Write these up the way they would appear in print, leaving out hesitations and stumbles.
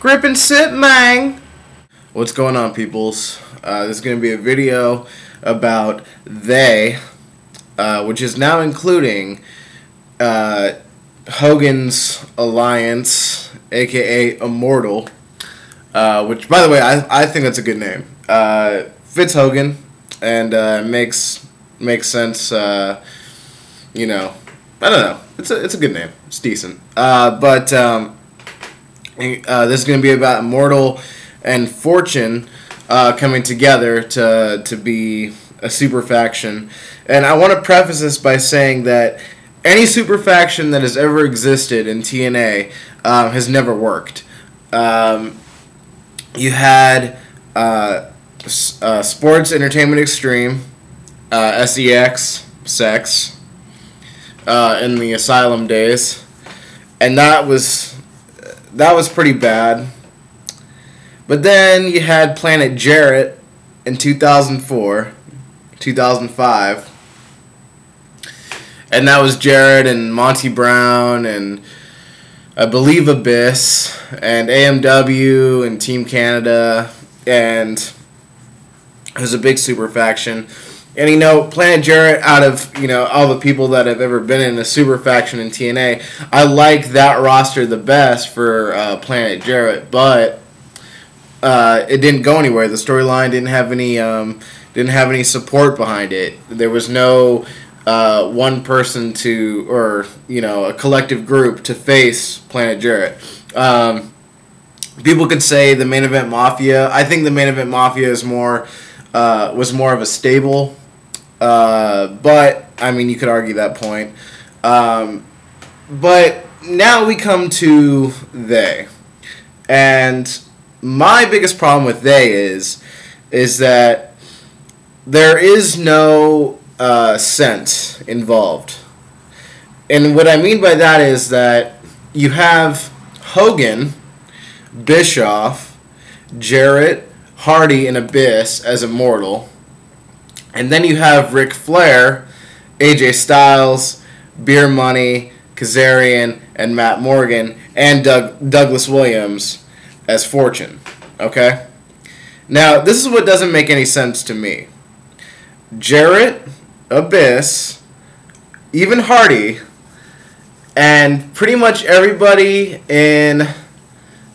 gripNsipMANG. What's going on, peoples? This is going to be a video about they, which is now including Hogan's Alliance, aka Immortal, which, by the way, I think that's a good name. Fits Hogan, and makes sense. You know, I don't know. It's a good name. It's decent. But this is going to be about Immortal and Fortune coming together to be a super faction. And I want to preface this by saying that any super faction that has ever existed in TNA has never worked. You had Sports Entertainment Extreme, SEX, Sex, in the Asylum days, and that was pretty bad. But then you had Planet Jarrett in 2004, 2005, and that was Jarrett and Monty Brown and I believe Abyss and AMW and Team Canada, and it was a big super faction. And, you know, Planet Jarrett, out of, you know, all the people that have ever been in a super faction in TNA, I like that roster the best for Planet Jarrett, but it didn't go anywhere. The storyline didn't have any support behind it. There was no one person to, or, you know, a collective group to face Planet Jarrett. People could say the Main Event Mafia. I think the Main Event Mafia is was more of a stable. But, I mean, you could argue that point. But now we come to they. And my biggest problem with they is that there is no sense involved. And what I mean by that is that you have Hogan, Bischoff, Jarrett, Hardy, and Abyss as Immortal. And then you have Ric Flair, AJ Styles, Beer Money, Kazarian, and Matt Morgan, and Douglas Williams as Fortune. Okay? Now, this is what doesn't make any sense to me. Jarrett, Abyss, even Hardy, and pretty much everybody in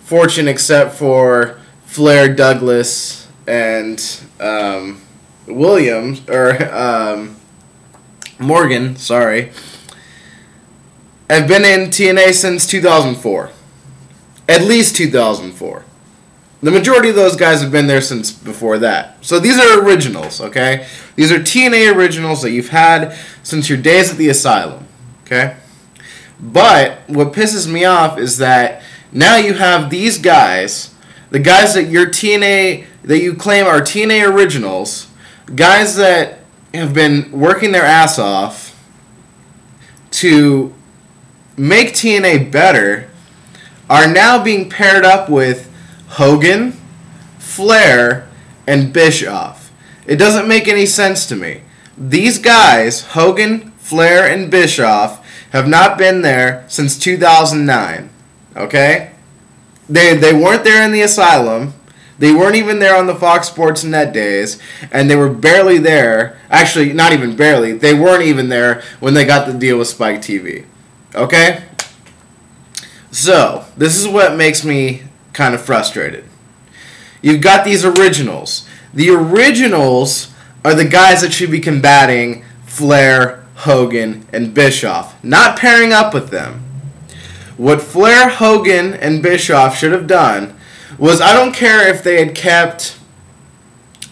Fortune except for Flair, Douglas, and Williams, or Morgan, sorry, have been in TNA since 2004. At least 2004. The majority of those guys have been there since before that. So these are originals, okay? These are TNA originals that you've had since your days at the Asylum, okay? But what pisses me off is that now you have these guys, the guys that that you claim are TNA originals, guys that have been working their ass off to make TNA better, are now being paired up with Hogan, Flair, and Bischoff. It doesn't make any sense to me. These guys, Hogan, Flair, and Bischoff, have not been there since 2009. Okay? They weren't there in the Asylum. They weren't even there on the Fox Sports Net days, and they were barely there. Actually, not even barely. They weren't even there when they got the deal with Spike TV. Okay? So, this is what makes me kind of frustrated. You've got these originals. The originals are the guys that should be combating Flair, Hogan, and Bischoff, not pairing up with them. What Flair, Hogan, and Bischoff should have done was, I don't care if they had kept,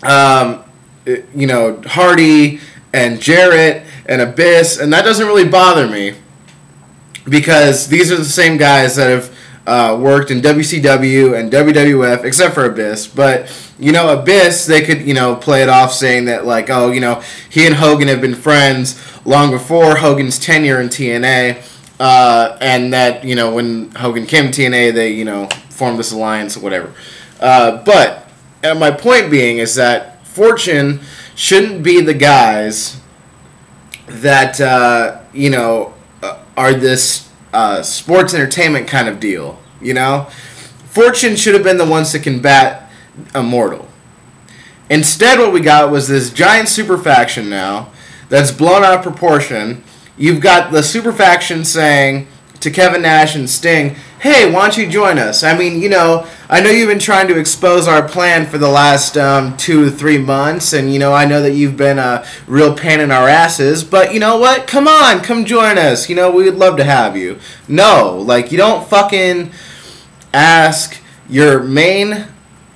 you know, Hardy and Jarrett and Abyss, and that doesn't really bother me, because these are the same guys that have worked in WCW and WWF, except for Abyss. But, you know, Abyss, they could, you know, play it off saying that, like, oh, you know, he and Hogan have been friends long before Hogan's tenure in TNA, and that, you know, when Hogan came to TNA, they, you know, formed this alliance or whatever. But my point being is that Fortune shouldn't be the guys that, you know, are this sports entertainment kind of deal, you know? Fortune should have been the ones to combat Immortal. Instead, what we got was this giant super faction now that's blown out of proportion. You've got the super faction saying to Kevin Nash and Sting, hey, why don't you join us? I mean, you know, I know you've been trying to expose our plan for the last 2 to 3 months, and, you know, I know that you've been a real pain in our asses, but you know what? Come on, come join us. You know, we would love to have you. No, like, you don't fucking ask your main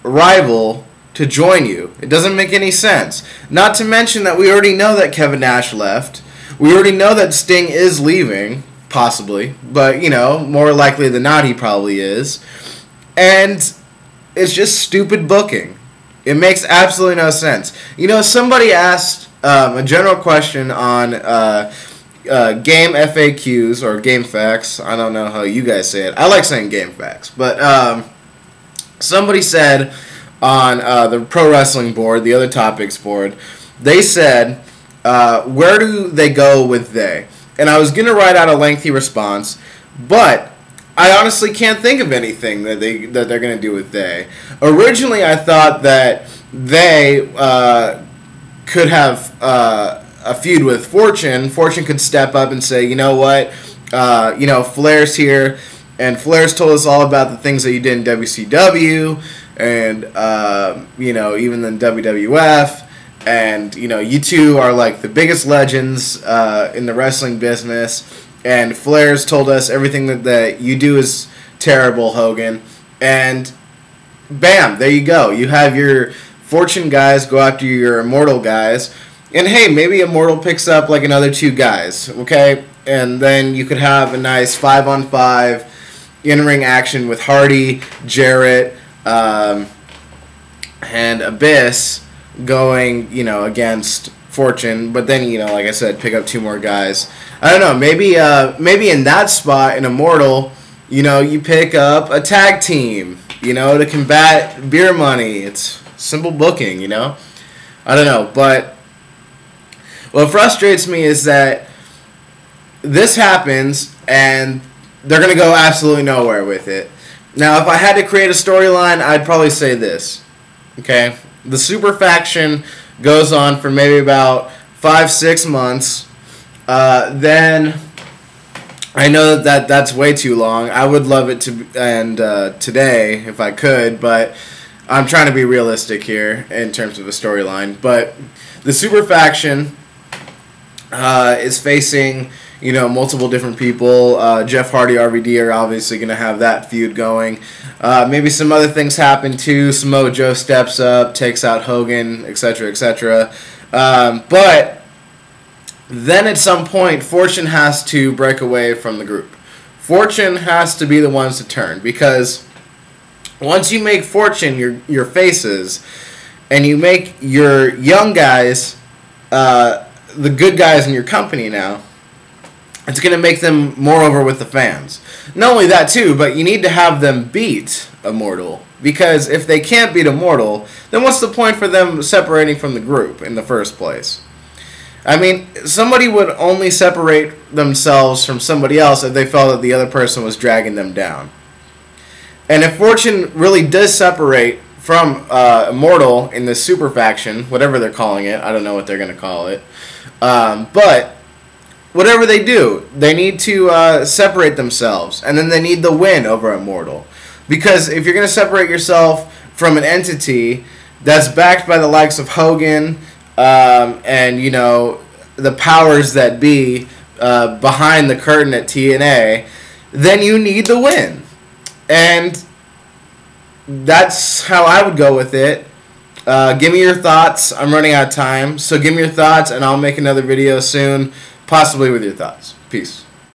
rival to join you. It doesn't make any sense. Not to mention that we already know that Kevin Nash left. We already know that Sting is leaving. Possibly, but you know, more likely than not, he probably is. And it's just stupid booking. It makes absolutely no sense. You know, somebody asked a general question on game FAQs or game facts. I don't know how you guys say it. I like saying game facts, but somebody said on the pro wrestling board, the other topics board, they said, where do they go with they? And I was going to write out a lengthy response, but I honestly can't think of anything that they're going to do with they. Originally, I thought that they could have a feud with Fortune. Fortune could step up and say, you know what, you know, Flair's here, and Flair's told us all about the things that you did in WCW, and, you know, even in WWF. And, you know, you two are like the biggest legends in the wrestling business. And Flair's told us everything that you do is terrible, Hogan. And bam, there you go. You have your Fortune guys go after your Immortal guys. And hey, maybe Immortal picks up like another 2 guys, okay? And then you could have a nice 5-on-5 in-ring action with Hardy, Jarrett, and Abyss going, you know, against Fortune, but then, you know, like I said, pick up 2 more guys. I don't know, maybe in that spot in Immortal, you know, you pick up a tag team, you know, to combat Beer Money. It's simple booking, you know. I don't know, but what frustrates me is that this happens and they're going to go absolutely nowhere with it. Now, if I had to create a storyline, I'd probably say this, okay? The super faction goes on for maybe about 5-6 months. Then I know that's way too long. I would love it to end today if I could, but I'm trying to be realistic here in terms of a storyline. But the super faction is facing, you know, multiple different people. Jeff Hardy, RVD are obviously going to have that feud going. Maybe some other things happen too. Samoa Joe steps up, takes out Hogan, etc., etc. But then at some point, Fortune has to break away from the group. Fortune has to be the ones to turn, because once you make Fortune your faces, and you make your young guys the good guys in your company now, it's going to make them more over with the fans. Not only that, too, but you need to have them beat Immortal. Because if they can't beat Immortal, then what's the point for them separating from the group in the first place? I mean, somebody would only separate themselves from somebody else if they felt that the other person was dragging them down. And if Fortune really does separate from Immortal in this super faction, whatever they're calling it, I don't know what they're going to call it, but whatever they do, they need to separate themselves, and then they need the win over Immortal. Because if you're going to separate yourself from an entity that's backed by the likes of Hogan and, you know, the powers that be behind the curtain at TNA, then you need the win. And that's how I would go with it. Give me your thoughts. I'm running out of time, so give me your thoughts, and I'll make another video soon, possibly with your thoughts. Peace.